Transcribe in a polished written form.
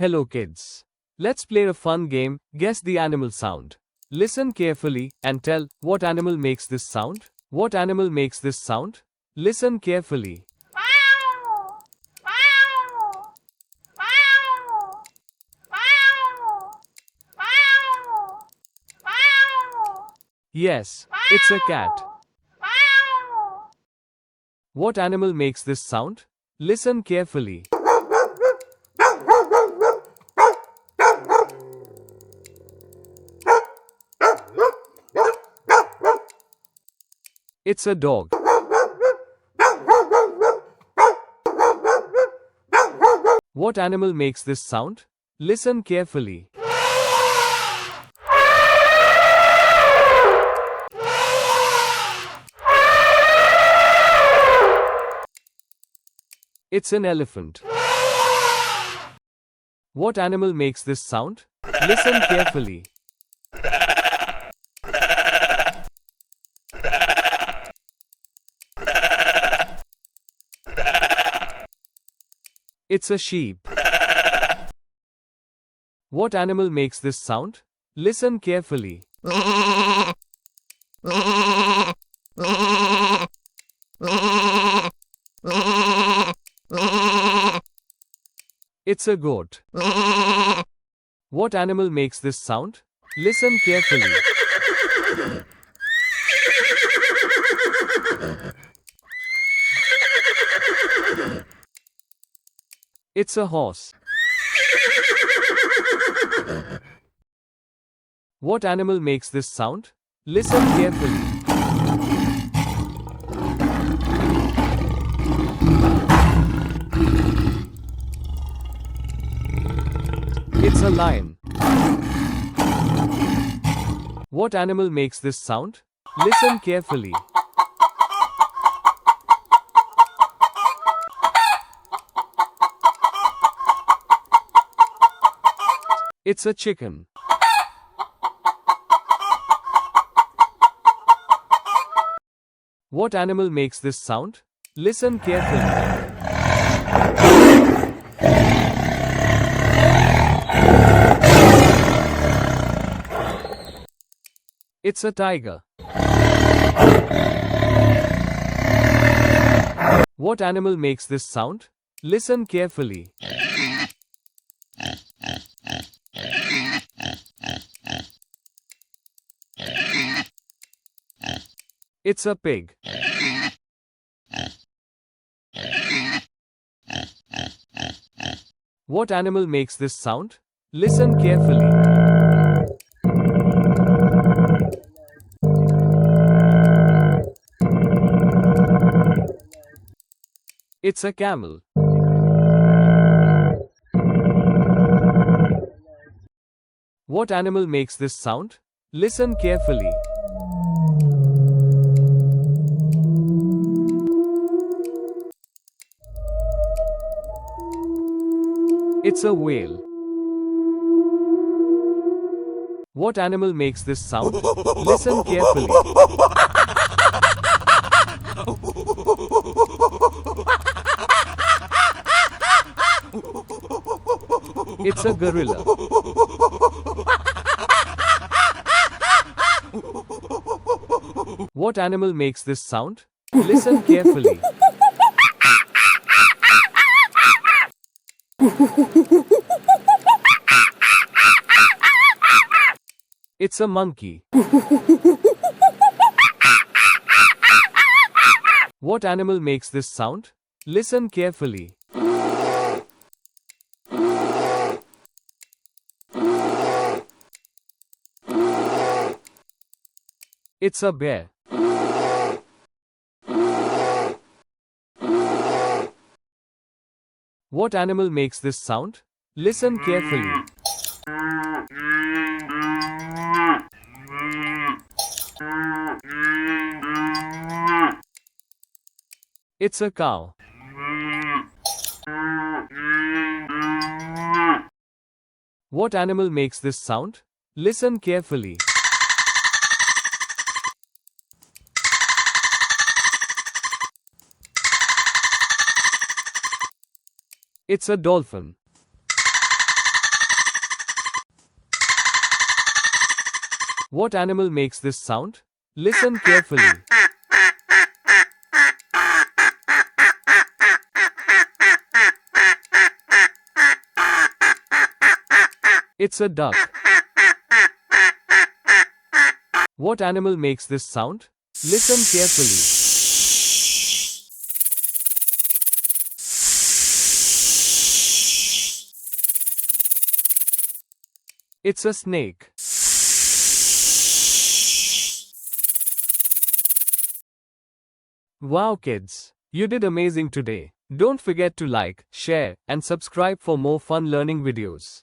Hello kids. Let's play a fun game, guess the animal sound. Listen carefully and tell, what animal makes this sound? What animal makes this sound? Listen carefully. Yes, it's a cat. What animal makes this sound? Listen carefully. It's a dog. What animal makes this sound? Listen carefully. It's an elephant. What animal makes this sound? Listen carefully. It's a sheep. What animal makes this sound? Listen carefully. It's a goat. What animal makes this sound? Listen carefully. It's a horse. What animal makes this sound? Listen carefully. It's a lion. What animal makes this sound? Listen carefully. It's a chicken. What animal makes this sound? Listen carefully. It's a tiger. What animal makes this sound? Listen carefully. It's a pig. What animal makes this sound? Listen carefully. It's a camel. What animal makes this sound? Listen carefully. It's a whale. What animal makes this sound? Listen carefully. It's a gorilla. What animal makes this sound? Listen carefully. It's a monkey. What animal makes this sound? Listen carefully. It's a bear. What animal makes this sound? Listen carefully. It's a cow. What animal makes this sound? Listen carefully. It's a dolphin. What animal makes this sound? Listen carefully. It's a duck. What animal makes this sound? Listen carefully. It's a snake. Wow kids, you did amazing today. Don't forget to like, share, and subscribe for more fun learning videos.